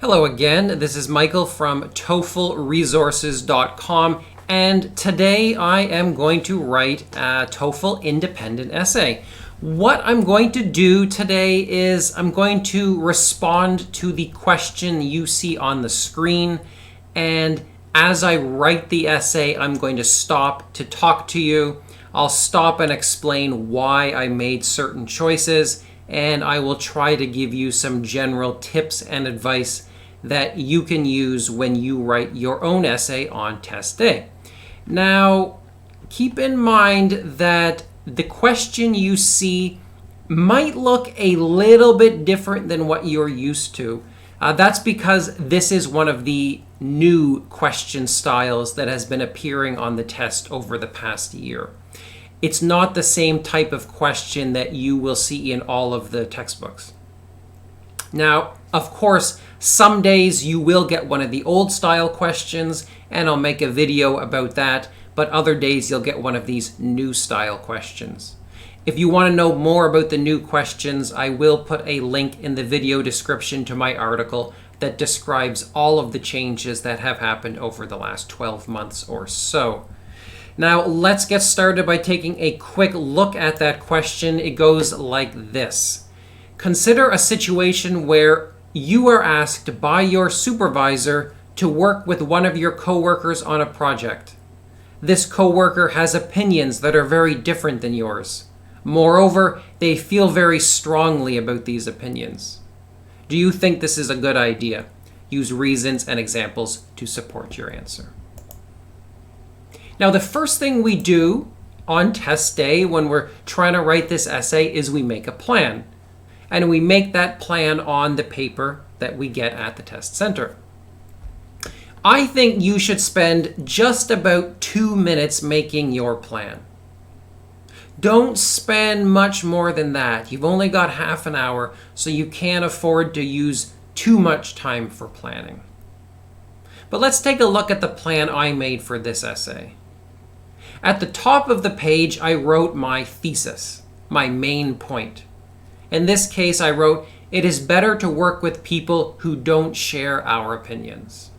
Hello again, this is Michael from TOEFLresources.com, and today I am going to write a TOEFL Independent essay. What I'm going to do today is I'm going to respond to the question you see on the screen, and as I write the essay, I'm going to stop to talk to you. I'll stop and explain why I made certain choices, and I will try to give you some general tips and advice that you can use when you write your own essay on test day. Now, keep in mind that the question you see might look a little bit different than what you're used to. That's because this is one of the new question styles that has been appearing on the test over the past year. It's not the same type of question that you will see in all of the textbooks. Now, of course, some days you will get one of the old style questions, and I'll make a video about that, but other days you'll get one of these new style questions. If you want to know more about the new questions, I will put a link in the video description to my article that describes all of the changes that have happened over the last 12 months or so. Now, let's get started by taking a quick look at that question. It goes like this. Consider a situation where you are asked by your supervisor to work with one of your coworkers on a project. This coworker has opinions that are very different than yours. Moreover, they feel very strongly about these opinions. Do you think this is a good idea? Use reasons and examples to support your answer. Now, the first thing we do on test day when we're trying to write this essay is we make a plan. And we make that plan on the paper that we get at the test center. I think you should spend just about 2 minutes making your plan. Don't spend much more than that. You've only got half an hour, so you can't afford to use too much time for planning. But let's take a look at the plan I made for this essay. At the top of the page, I wrote my thesis, my main point. In this case, I wrote, "It is better to work with people who don't share our opinions."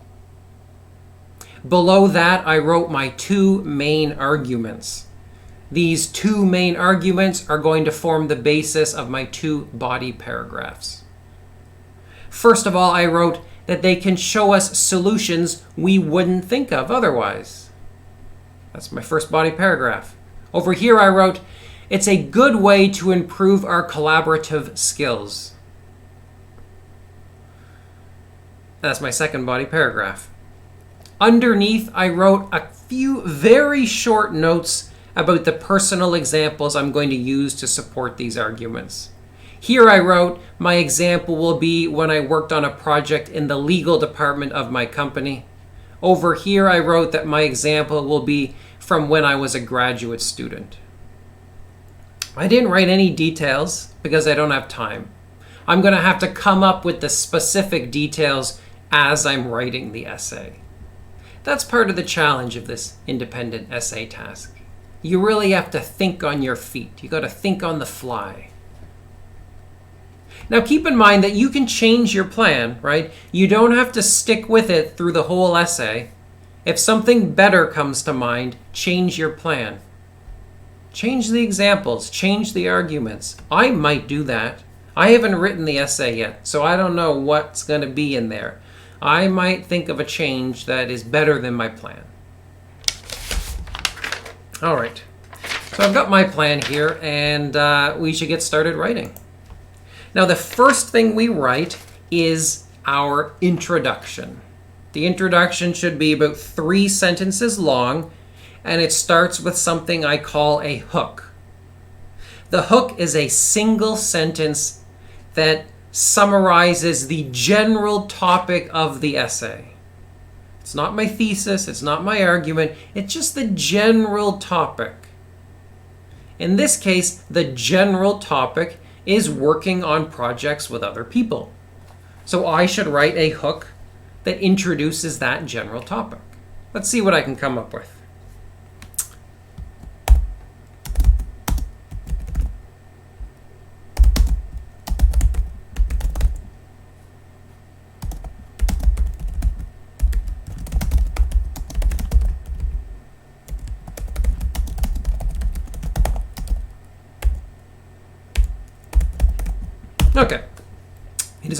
Below that, I wrote my two main arguments. These two main arguments are going to form the basis of my two body paragraphs. First of all, I wrote that they can show us solutions we wouldn't think of otherwise. That's my first body paragraph. Over here, I wrote, "It's a good way to improve our collaborative skills." That's my second body paragraph. Underneath, I wrote a few very short notes about the personal examples I'm going to use to support these arguments. Here I wrote, my example will be when I worked on a project in the legal department of my company. Over here, I wrote that my example will be from when I was a graduate student. I didn't write any details because I don't have time. I'm going to have to come up with the specific details as I'm writing the essay. That's part of the challenge of this independent essay task. You really have to think on your feet. You got to think on the fly. Now keep in mind that you can change your plan, right? You don't have to stick with it through the whole essay. If something better comes to mind, change your plan. Change the examples, change the arguments. I might do that. I haven't written the essay yet, so I don't know what's going to be in there. I might think of a change that is better than my plan. All right, so I've got my plan here, and we should get started writing. Now, the first thing we write is our introduction. The introduction should be about 3 sentences long, and it starts with something I call a hook. The hook is a single sentence that summarizes the general topic of the essay. It's not my thesis, it's not my argument, it's just the general topic. In this case, the general topic is working on projects with other people. So I should write a hook that introduces that general topic. Let's see what I can come up with.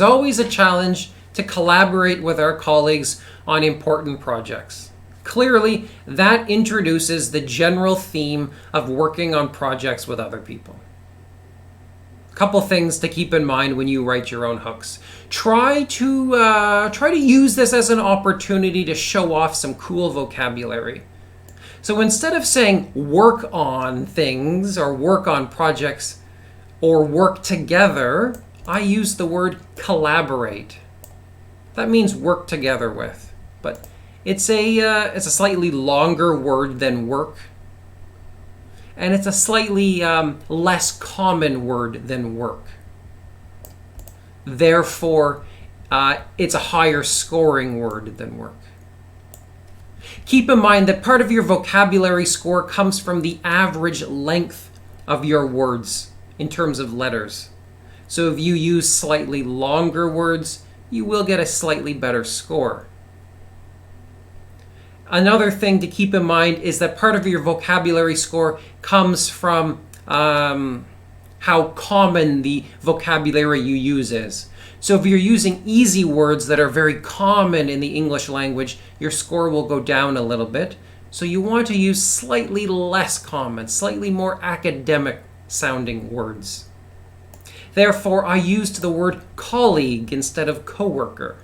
There's always a challenge to collaborate with our colleagues on important projects. Clearly, that introduces the general theme of working on projects with other people. Couple things to keep in mind when you write your own hooks. Try to use this as an opportunity to show off some cool vocabulary. So instead of saying work on things or work on projects or work together, I use the word collaborate. That means work together with, but it's a slightly longer word than work. And it's a slightly less common word than work. Therefore, it's a higher scoring word than work. Keep in mind that part of your vocabulary score comes from the average length of your words in terms of letters. So if you use slightly longer words, you will get a slightly better score. Another thing to keep in mind is that part of your vocabulary score comes from how common the vocabulary you use is. So if you're using easy words that are very common in the English language, your score will go down a little bit. So you want to use slightly less common, slightly more academic sounding words. Therefore, I used the word colleague instead of coworker.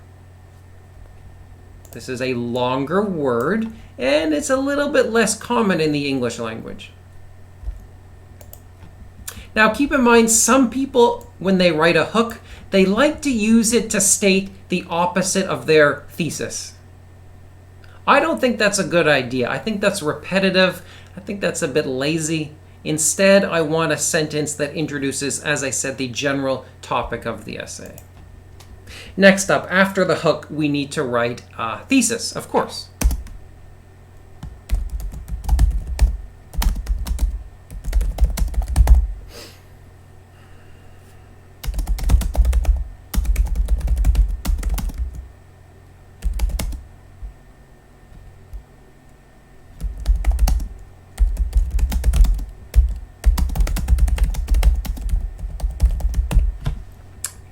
This is a longer word, and it's a little bit less common in the English language. Now, keep in mind, some people, when they write a hook, they like to use it to state the opposite of their thesis. I don't think that's a good idea. I think that's repetitive. I think that's a bit lazy. Instead, I want a sentence that introduces, as I said, the general topic of the essay. Next up, after the hook, we need to write a thesis, of course.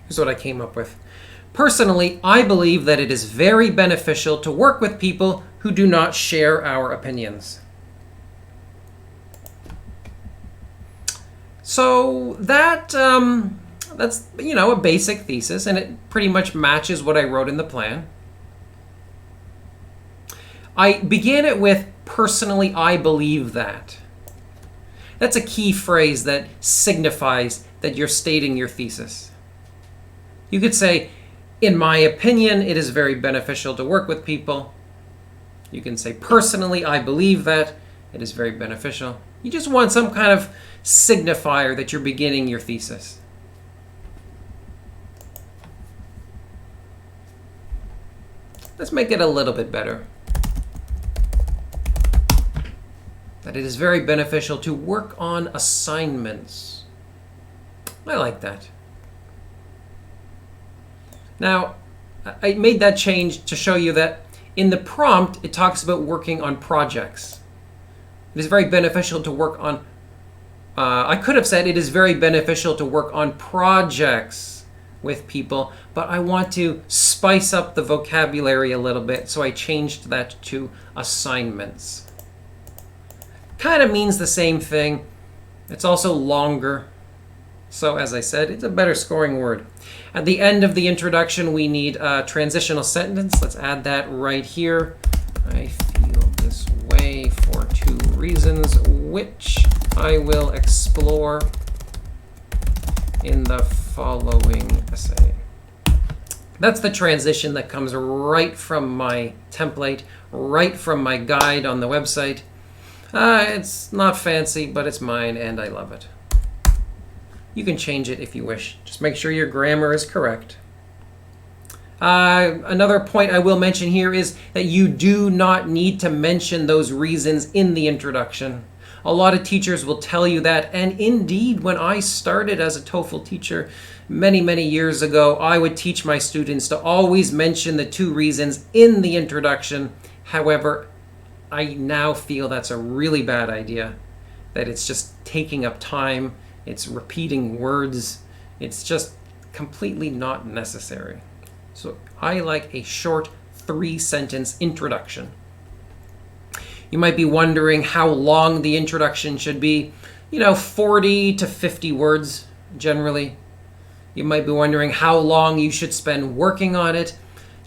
Here's what I came up with. Personally, I believe that it is very beneficial to work with people who do not share our opinions. So that's a basic thesis, and it pretty much matches what I wrote in the plan. I began it with personally, I believe that. That's a key phrase that signifies that you're stating your thesis. You could say, in my opinion, it is very beneficial to work with people. You can say, personally, I believe that it is very beneficial. You just want some kind of signifier that you're beginning your thesis. Let's make it a little bit better. That it is very beneficial to work on assignments. I like that. Now, I made that change to show you that in the prompt, it talks about working on projects. It is very beneficial to work on, I could have said it is very beneficial to work on projects with people, but I want to spice up the vocabulary a little bit, so I changed that to assignments. Kind of means the same thing. It's also longer. So as I said, it's a better scoring word. At the end of the introduction, we need a transitional sentence. Let's add that right here. I feel this way for 2 reasons, which I will explore in the following essay. That's the transition that comes right from my template, right from my guide on the website. It's not fancy, but it's mine, and I love it. You can change it if you wish. Just make sure your grammar is correct. Another point I will mention here is that you do not need to mention those reasons in the introduction. A lot of teachers will tell you that, and indeed, when I started as a TOEFL teacher many, many years ago, I would teach my students to always mention the 2 reasons in the introduction. However, I now feel that's a really bad idea, that it's just taking up time. It's repeating words. It's just completely not necessary. So I like a short 3-sentence introduction. You might be wondering how long the introduction should be. 40 to 50 words generally. You might be wondering how long you should spend working on it.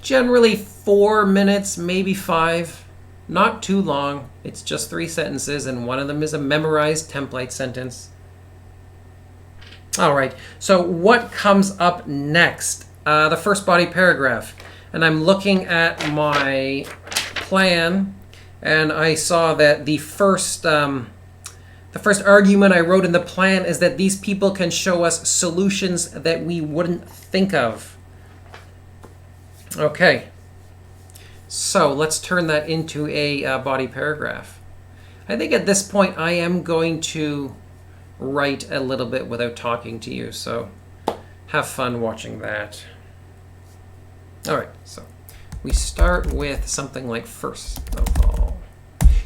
Generally 4 minutes, maybe 5. Not too long. It's just 3 sentences, and one of them is a memorized template sentence. All right, so what comes up next? The first body paragraph. And I'm looking at my plan, and I saw that the first argument I wrote in the plan is that these people can show us solutions that we wouldn't think of. Okay, so let's turn that into a body paragraph. I think at this point I am going to write a little bit without talking to you, so have fun watching that. All right, so we start with something like first of all.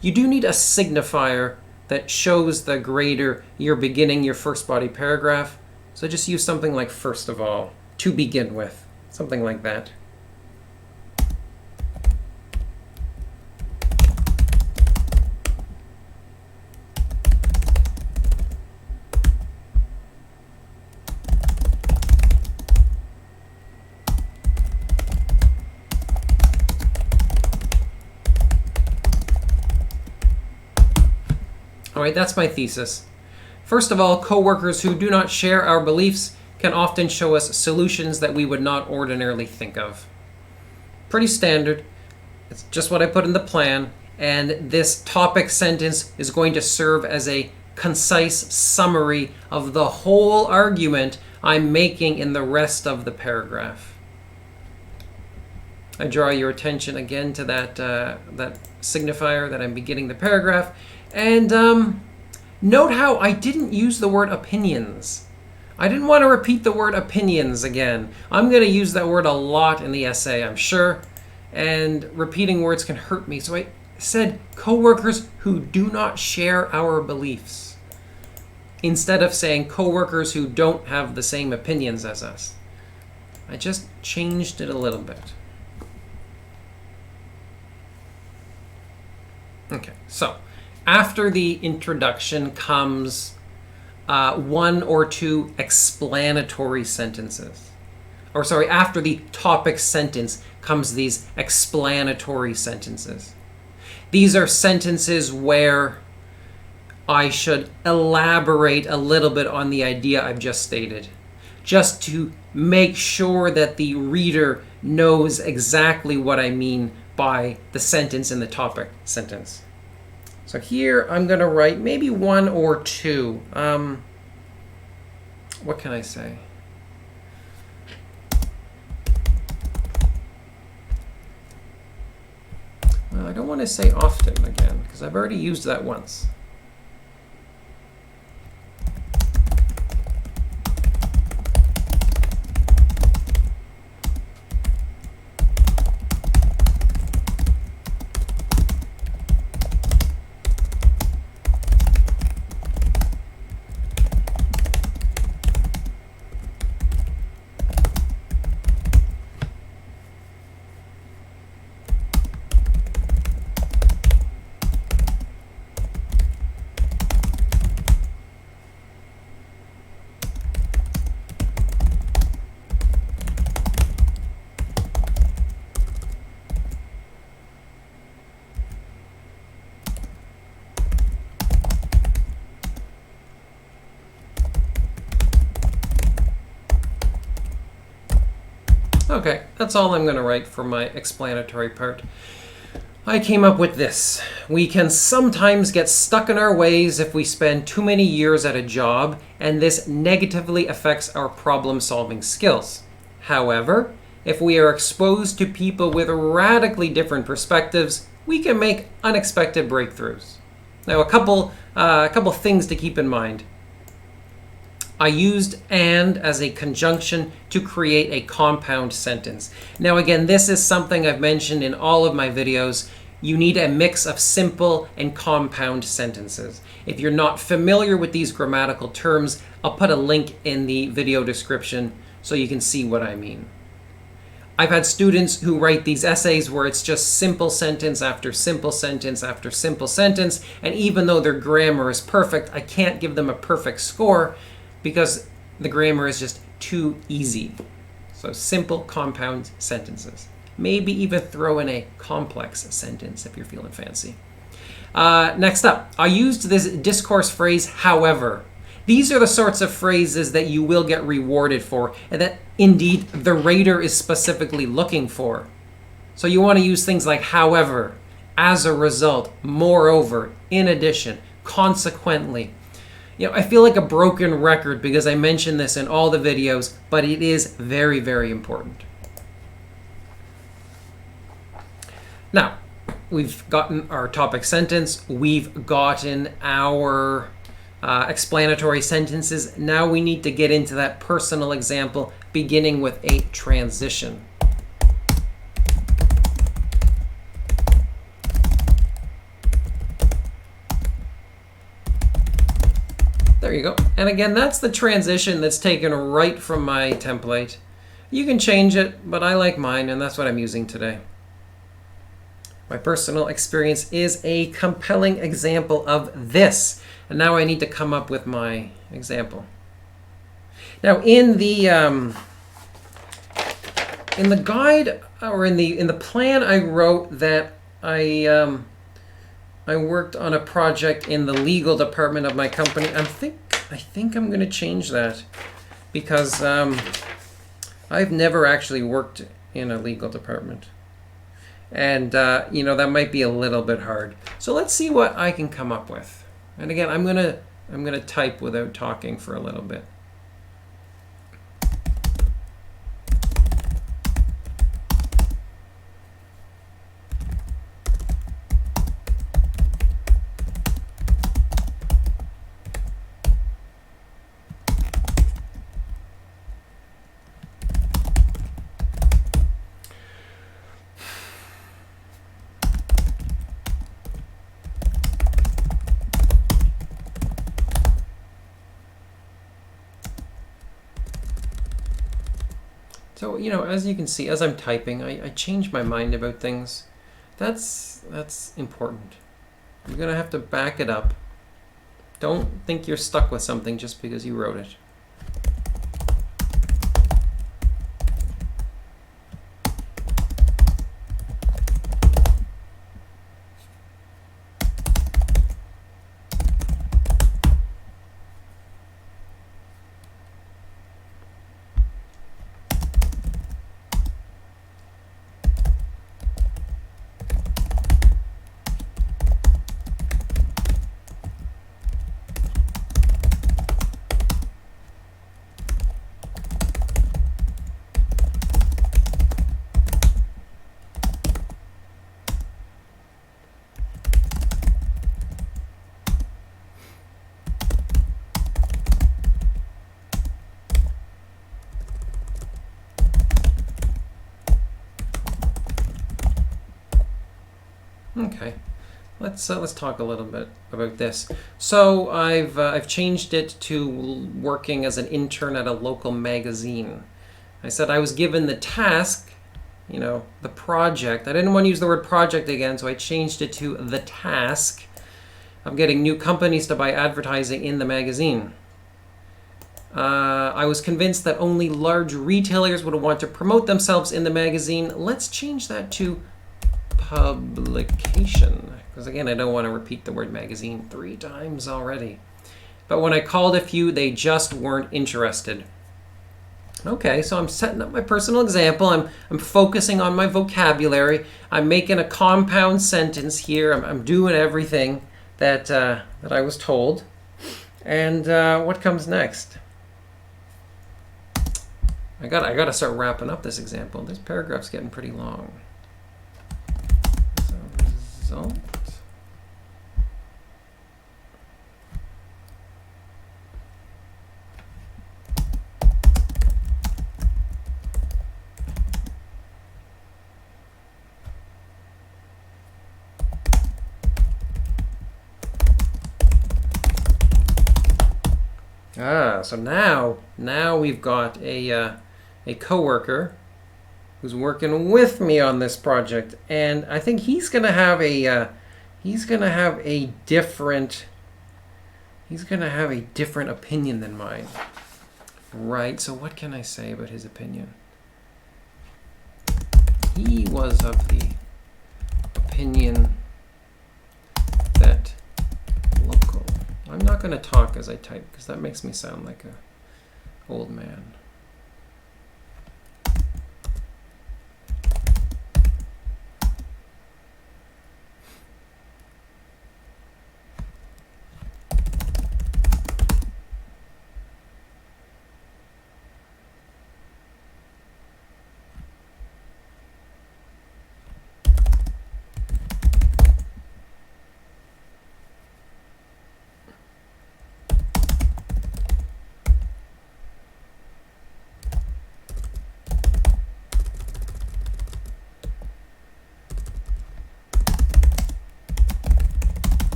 You do need a signifier that shows the grader you're beginning your first body paragraph. So just use something like first of all to begin with, something like that. All right, that's my thesis. First of all, coworkers who do not share our beliefs can often show us solutions that we would not ordinarily think of. Pretty standard. It's just what I put in the plan. And this topic sentence is going to serve as a concise summary of the whole argument I'm making in the rest of the paragraph. I draw your attention again to that signifier that I'm beginning the paragraph. And note how I didn't use the word opinions. I didn't want to repeat the word opinions again. I'm going to use that word a lot in the essay, I'm sure. And repeating words can hurt me. So I said coworkers who do not share our beliefs, instead of saying coworkers who don't have the same opinions as us. I just changed it a little bit. Okay, so after the introduction comes 1 or 2 explanatory sentences. Or sorry, after the topic sentence comes these explanatory sentences. These are sentences where I should elaborate a little bit on the idea I've just stated, just to make sure that the reader knows exactly what I mean by the sentence in the topic sentence. So here I'm going to write maybe 1 or 2. What can I say? Well, I don't want to say often again, because I've already used that once. Okay, that's all I'm going to write for my explanatory part. I came up with this. We can sometimes get stuck in our ways if we spend too many years at a job, and this negatively affects our problem-solving skills. However, if we are exposed to people with radically different perspectives, we can make unexpected breakthroughs. Now, a couple things to keep in mind. I used and as a conjunction to create a compound sentence. Now again, this is something I've mentioned in all of my videos. You need a mix of simple and compound sentences. If you're not familiar with these grammatical terms, I'll put a link in the video description so you can see what I mean. I've had students who write these essays where it's just simple sentence after simple sentence after simple sentence, and even though their grammar is perfect, I can't give them a perfect score because the grammar is just too easy. So simple compound sentences. Maybe even throw in a complex sentence if you're feeling fancy. Next up, I used this discourse phrase, however. These are the sorts of phrases that you will get rewarded for, and that indeed the rater is specifically looking for. So you want to use things like however, as a result, moreover, in addition, consequently. I feel like a broken record because I mention this in all the videos, but it is very, very important. Now, we've gotten our topic sentence. We've gotten our explanatory sentences. Now we need to get into that personal example, beginning with a transition. There you go. And again, that's the transition that's taken right from my template. You can change it, but I like mine, and that's what I'm using today. My personal experience is a compelling example of this. And now I need to come up with my example. Now in the guide, or in the plan, I wrote that I worked on a project in the legal department of my company. I think I'm going to change that because I've never actually worked in a legal department. And that might be a little bit hard. So let's see what I can come up with. And again, I'm gonna type without talking for a little bit. So, as you can see, as I'm typing, I change my mind about things. That's important. You're going to have to back it up. Don't think you're stuck with something just because you wrote it. Okay, let's talk a little bit about this. So I've changed it to working as an intern at a local magazine. I said I was given the task, the project. I didn't want to use the word project again, so I changed it to the task of getting new companies to buy advertising in the magazine. I was convinced that only large retailers would want to promote themselves in the magazine. Let's change that to publication, because again, I don't want to repeat the word magazine 3 times already. But when I called a few, they just weren't interested. Okay, so I'm setting up my personal example. I'm focusing on my vocabulary. I'm making a compound sentence here. I'm doing everything that I was told. And what comes next? I gotta start wrapping up this example. This paragraph's getting pretty long. Result. So now we've got a a coworker who's working with me on this project, and I think he's gonna have a different opinion than mine. Right, so what can I say about his opinion? He was of the opinion that local. I'm not going to talk as I type because that makes me sound like a old man.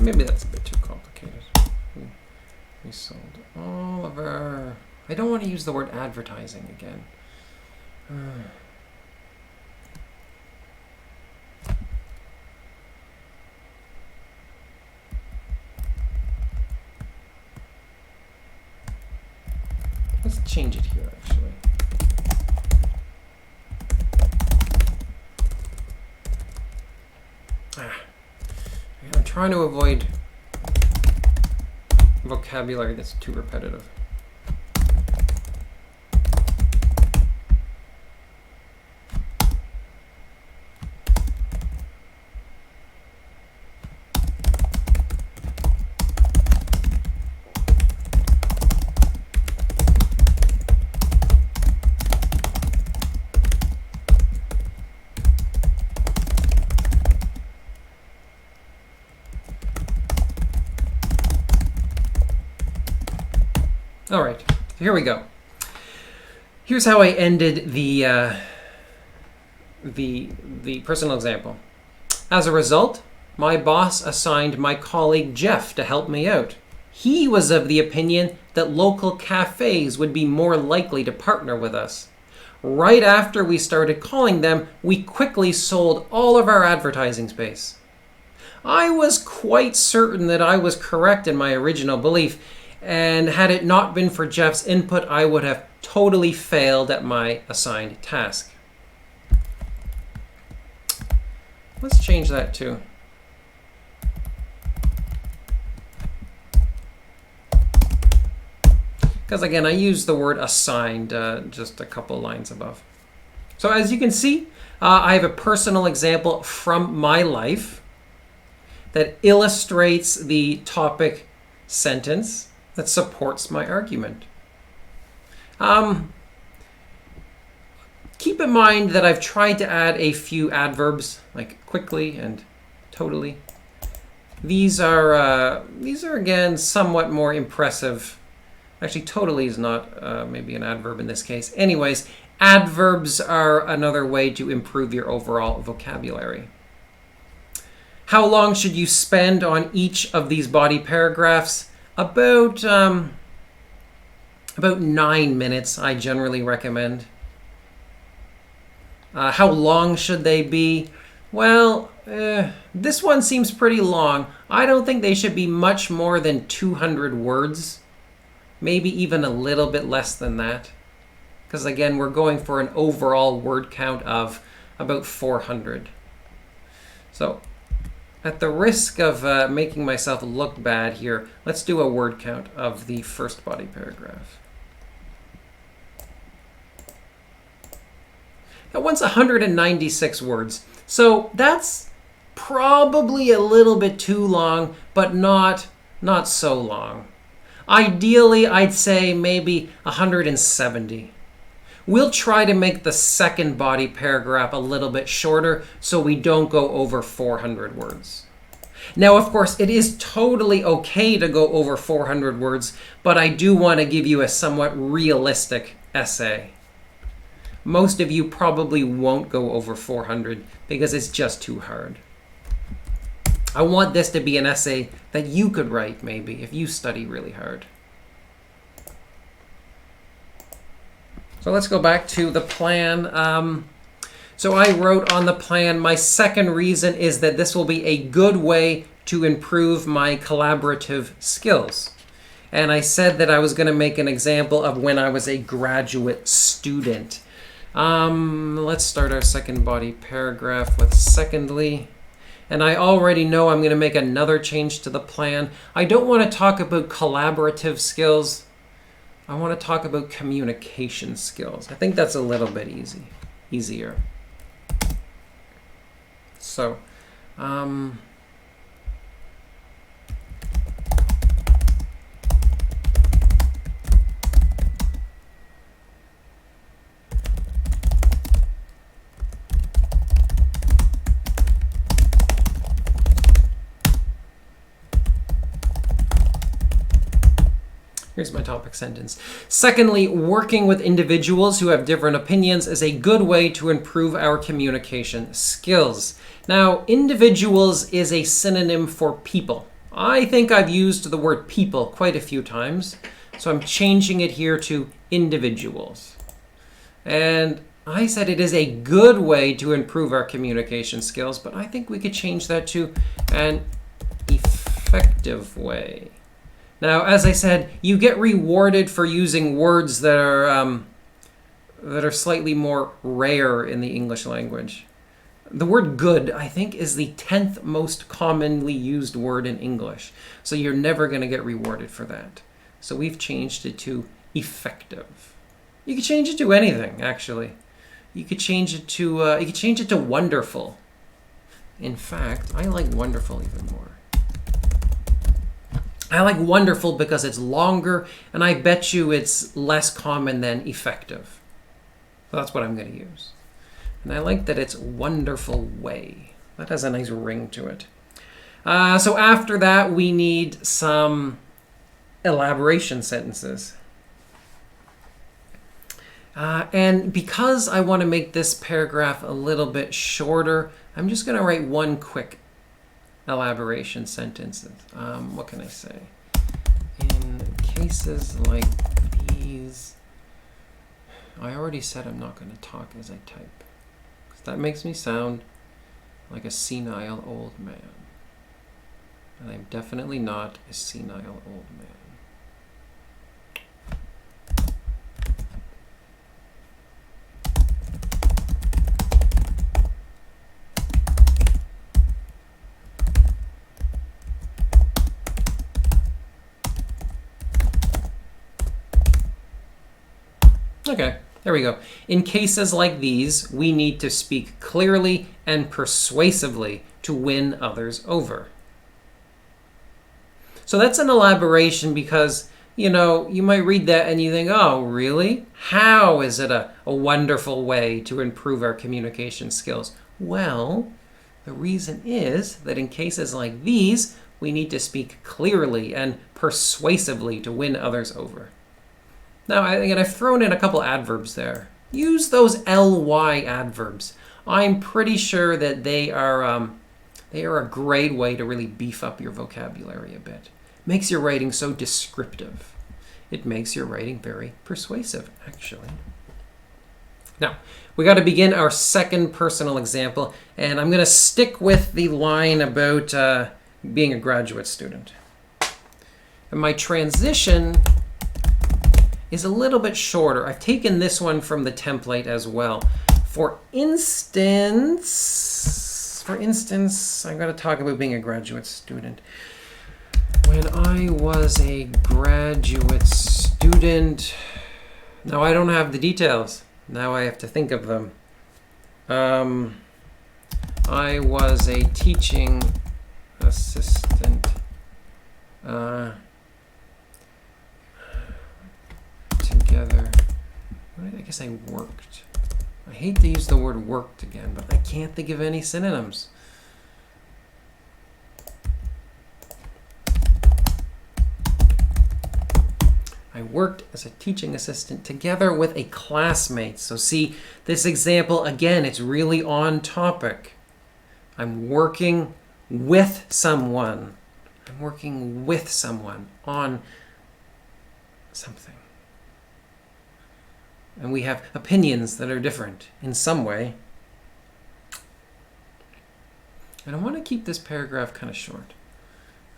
Maybe that's a bit too complicated. We sold all of our... I don't want to use the word advertising again. Let's change it here, actually. I'm trying to avoid vocabulary that's too repetitive. All right, here we go. Here's how I ended the personal example. As a result, my boss assigned my colleague Jeff to help me out. He was of the opinion that local cafes would be more likely to partner with us. Right after we started calling them, we quickly sold all of our advertising space. I was quite certain that I was correct in my original belief, and had it not been for Jeff's input, I would have totally failed at my assigned task. Let's change that too. Because again, I use the word assigned just a couple lines above. So as you can see, I have a personal example from my life that illustrates the topic sentence that supports my argument. Keep in mind that I've tried to add a few adverbs like quickly and totally. These are again somewhat more impressive. Actually, totally is not maybe an adverb in this case. Anyways, adverbs are another way to improve your overall vocabulary. How long should you spend on each of these body paragraphs? About 9 minutes, I generally recommend. How long should they be? Well, this one seems pretty long. I don't think they should be much more than 200 words. Maybe even a little bit less than that. Because again, we're going for an overall word count of about 400. So, at the risk of making myself look bad here, let's do a word count of the first body paragraph. That one's 196 words. So that's probably a little bit too long, but not so long. Ideally, I'd say maybe 170. We'll try to make the second body paragraph a little bit shorter so we don't go over 400 words. Now, of course, it is totally okay to go over 400 words, but I do want to give you a somewhat realistic essay. Most of you probably won't go over 400 because it's just too hard. I want this to be an essay that you could write, maybe, if you study really hard. So let's go back to the plan. So I wrote on the plan, my second reason is that this will be a good way to improve my collaborative skills. And I said that I was going to make an example of when I was a graduate student. Let's start our second body paragraph with secondly. And I already know I'm going to make another change to the plan. I don't want to talk about collaborative skills. I want to talk about communication skills. I think that's a little bit easier. So, here's my topic sentence. Secondly, working with individuals who have different opinions is a good way to improve our communication skills. Now, individuals is a synonym for people. I think I've used the word people quite a few times, so I'm changing it here to individuals. And I said it is a good way to improve our communication skills, but I think we could change that to an effective way. Now, as I said, you get rewarded for using words that are slightly more rare in the English language. The word good, I think, is the 10th most commonly used word in English. So you're never going to get rewarded for that. So we've changed it to effective. You could change it to anything, actually. You could change it to wonderful. In fact, I like wonderful even more. I like wonderful because it's longer, and I bet you it's less common than effective. So that's what I'm going to use. And I like that it's wonderful way. That has a nice ring to it. So after that, we need some elaboration sentences. And because I want to make this paragraph a little bit shorter, I'm just going to write one quick elaboration sentence. What can I say? In cases like these, I already said I'm not going to talk as I type. That makes me sound like a senile old man. And I'm definitely not a senile old man. Okay, there we go. In cases like these, we need to speak clearly and persuasively to win others over. So that's an elaboration because, you might read that and you think, oh, really? How is it a wonderful way to improve our communication skills? Well, the reason is that in cases like these, we need to speak clearly and persuasively to win others over. Now, I've thrown in a couple adverbs there. Use those ly adverbs. I'm pretty sure that they are a great way to really beef up your vocabulary a bit. Makes your writing so descriptive. It makes your writing very persuasive, actually. Now, we got to begin our second personal example, and I'm going to stick with the line about being a graduate student. And my transition is a little bit shorter. I've taken this one from the template as well. For instance, I'm going to talk about being a graduate student. When I was a graduate student, now I don't have the details. Now I have to think of them. I was a teaching assistant. Together I guess I worked. I hate to use the word worked again, but I can't think of any synonyms. I worked as a teaching assistant together with a classmate. So see, this example, again, it's really on topic. I'm working with someone. I'm working with someone on something. And we have opinions that are different in some way. And I want to keep this paragraph kind of short.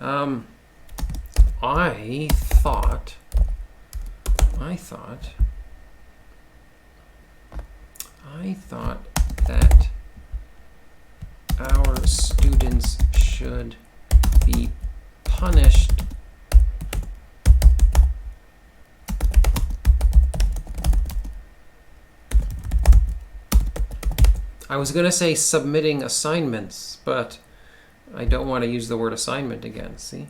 I thought that our students should be punished I was going to say submitting assignments, but I don't want to use the word assignment again, see?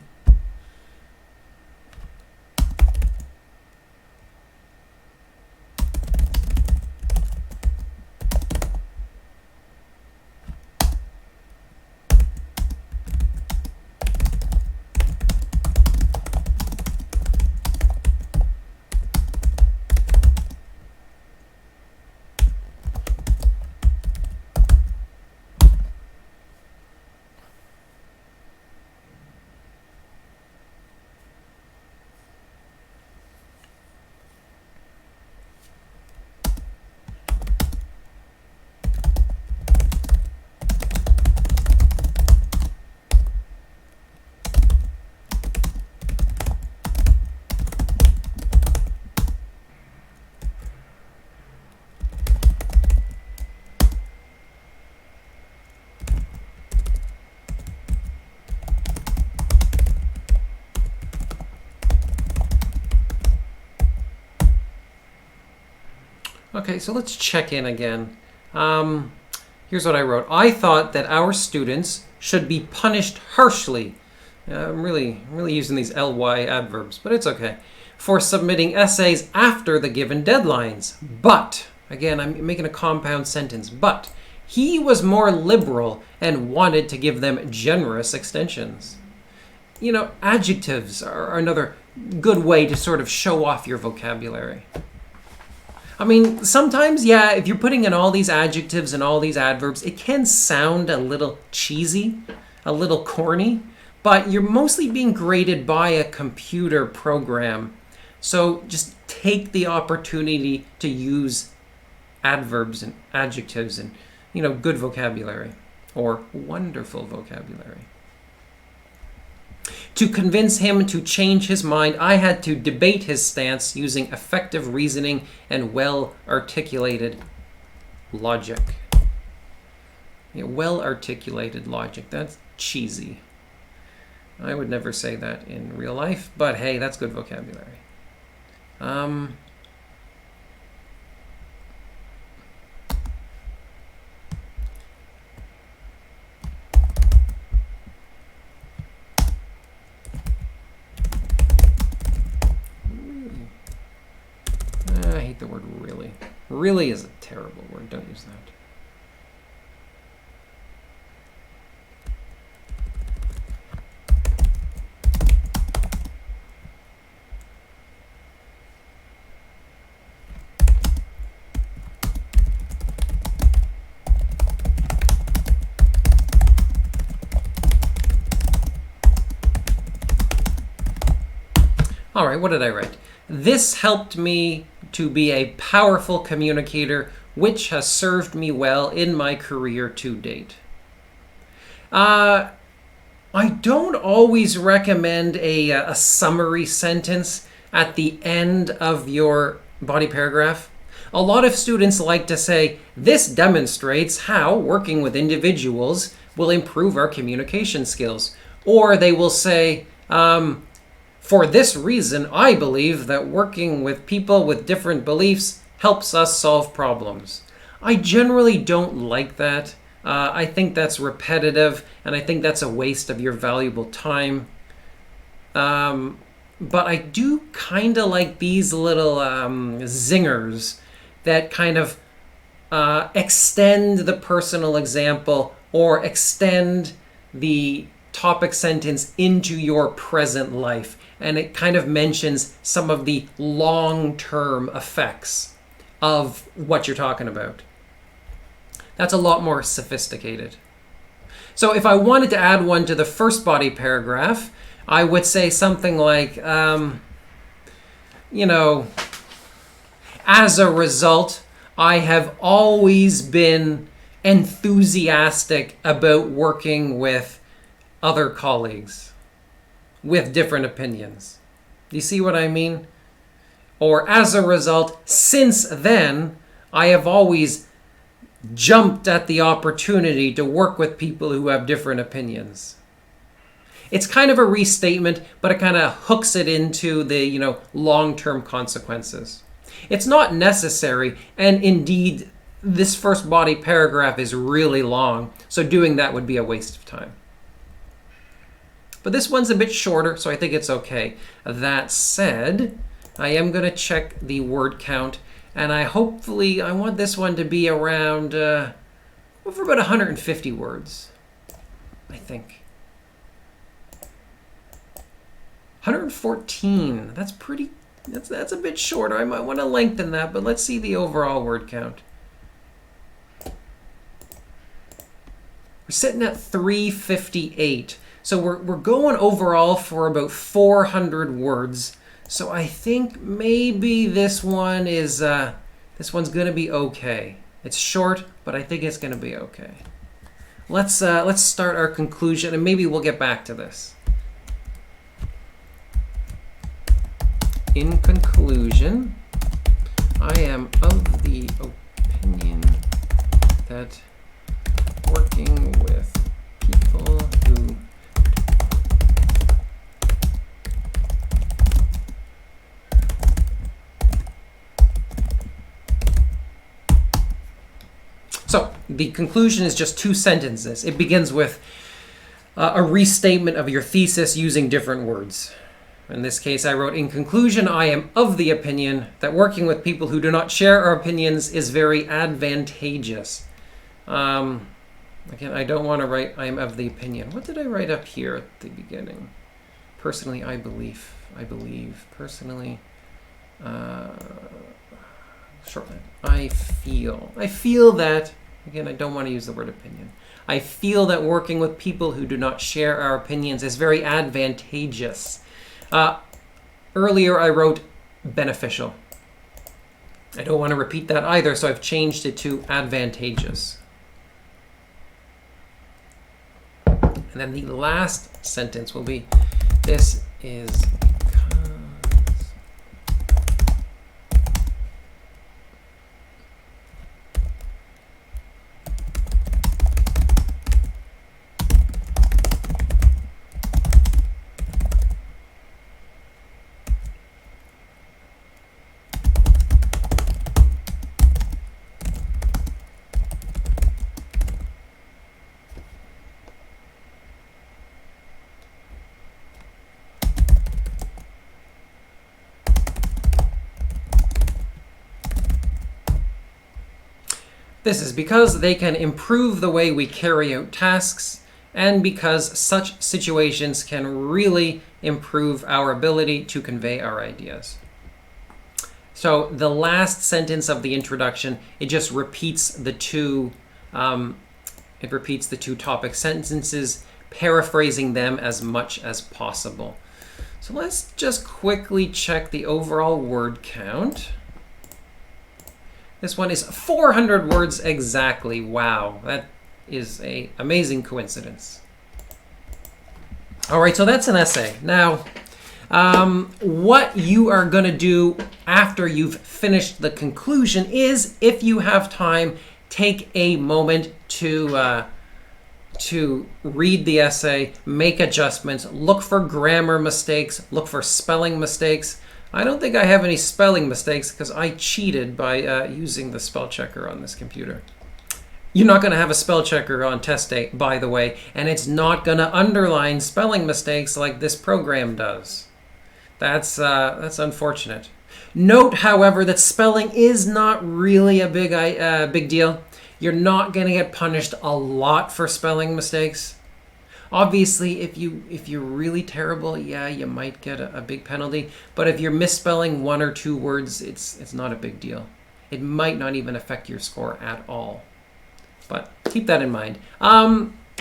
Okay, so let's check in again. Here's what I wrote. I thought that our students should be punished harshly. I'm really using these ly adverbs, but it's okay. For submitting essays after the given deadlines. But, again, I'm making a compound sentence, but he was more liberal and wanted to give them generous extensions. You know, adjectives are another good way to sort of show off your vocabulary. I mean, sometimes, yeah, if you're putting in all these adjectives and all these adverbs, it can sound a little cheesy, a little corny, but you're mostly being graded by a computer program. So just take the opportunity to use adverbs and adjectives and, you know, good vocabulary or wonderful vocabulary. To convince him to change his mind, I had to debate his stance using effective reasoning and well-articulated logic. Yeah, well-articulated logic. That's cheesy. I would never say that in real life, but hey, that's good vocabulary. I hate the word really. Really is a terrible word. Don't use that. All right, what did I write? This helped me to be a powerful communicator, which has served me well in my career to date. I don't always recommend a summary sentence at the end of your body paragraph. A lot of students like to say, this demonstrates how working with individuals will improve our communication skills. Or they will say, for this reason, I believe that working with people with different beliefs helps us solve problems. I generally don't like that. I think that's repetitive, and I think that's a waste of your valuable time. But I do kind of like these little zingers that kind of extend the personal example or extend the topic sentence into your present life. And it kind of mentions some of the long-term effects of what you're talking about. That's a lot more sophisticated. So if I wanted to add one to the first body paragraph, I would say something like, as a result, I have always been enthusiastic about working with other colleagues with different opinions. Do you see what I mean? Or as a result, since then, I have always jumped at the opportunity to work with people who have different opinions. It's kind of a restatement, but it kind of hooks it into the, long-term consequences. It's not necessary, and indeed, this first body paragraph is really long, so doing that would be a waste of time. But this one's a bit shorter, so I think it's okay. That said, I am going to check the word count, and I want this one to be around for about 150 words, I think. 114. That's a bit shorter. I might want to lengthen that, but let's see the overall word count. We're sitting at 358. So we're going overall for about 400 words. So I think maybe this one's going to be okay. It's short, but I think it's going to be okay. Let's start our conclusion, and maybe we'll get back to this. In conclusion, I am of the opinion that working with people who So the conclusion is just 2 sentences. It begins with a restatement of your thesis using different words. In this case, I wrote, in conclusion, I am of the opinion that working with people who do not share our opinions is very advantageous. Again, I don't want to write, I am of the opinion. What did I write up here at the beginning? Personally, I believe, personally, shortly, I feel that, again, I don't want to use the word opinion. I feel that working with people who do not share our opinions is very advantageous. Earlier I wrote beneficial. I don't want to repeat that either, so I've changed it to advantageous. And then the last sentence will be, this is because This is because they can improve the way we carry out tasks, and because such situations can really improve our ability to convey our ideas. So the last sentence of the introduction, it just repeats the two topic sentences, paraphrasing them as much as possible. So let's just quickly check the overall word count. This one is 400 words exactly. Wow, that is an amazing coincidence. All right, so that's an essay. Now, what you are going to do after you've finished the conclusion is, if you have time, take a moment to read the essay, make adjustments, look for grammar mistakes, look for spelling mistakes. I don't think I have any spelling mistakes because I cheated by using the spell checker on this computer. You're not going to have a spell checker on test day, by the way, and it's not going to underline spelling mistakes like this program does. That's unfortunate. Note, however, that spelling is not really a big deal. You're not going to get punished a lot for spelling mistakes. Obviously, if you're really terrible, yeah, you might get a big penalty. But if you're misspelling one or two words, it's not a big deal. It might not even affect your score at all. But keep that in mind.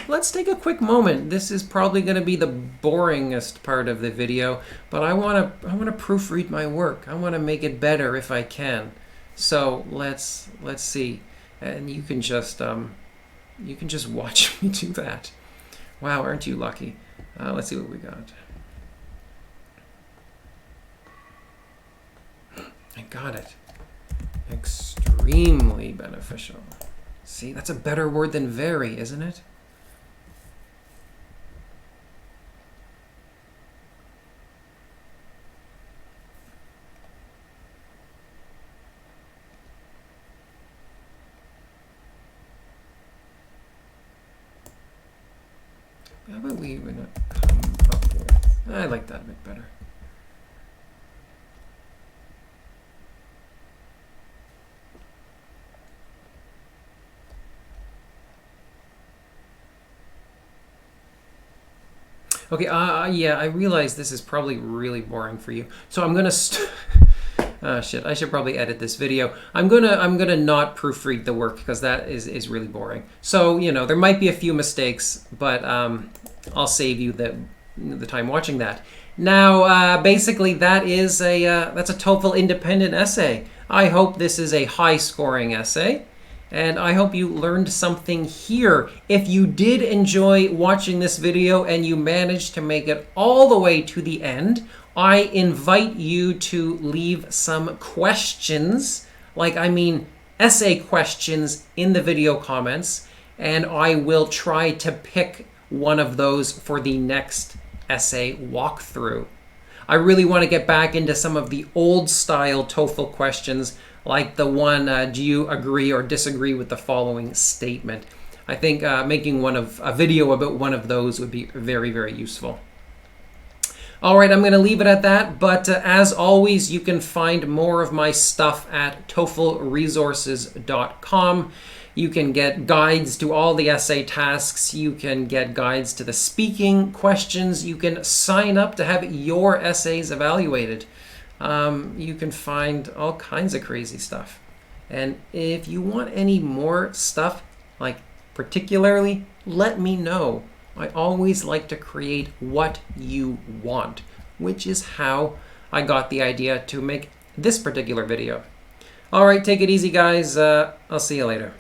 Let's take a quick moment. This is probably going to be the boringest part of the video, but I want to proofread my work. I want to make it better if I can. So let's see, and you can just watch me do that. Wow, aren't you lucky? Let's see what we got. I got it. Extremely beneficial. See, that's a better word than very, isn't it? How about we come up with... I like that a bit better. Okay, yeah, I realize this is probably really boring for you. So I'm gonna shit, I should probably edit this video. I'm gonna not proofread the work because that is really boring. So, you know, there might be a few mistakes, but I'll save you the time watching that. Now, basically that's a TOEFL Independent essay. I hope this is a high-scoring essay. And I hope you learned something here. If you did enjoy watching this video and you managed to make it all the way to the end, I invite you to leave some questions, essay questions in the video comments, and I will try to pick one of those for the next essay walkthrough. I really want to get back into some of the old style TOEFL questions, like the one, do you agree or disagree with the following statement? I think making a video about one of those would be very, very useful. All right, I'm going to leave it at that, but as always, you can find more of my stuff at TOEFLresources.com. You can get guides to all the essay tasks. You can get guides to the speaking questions. You can sign up to have your essays evaluated. You can find all kinds of crazy stuff. And if you want any more stuff, particularly, let me know. I always like to create what you want, which is how I got the idea to make this particular video. All right, take it easy, guys. I'll see you later.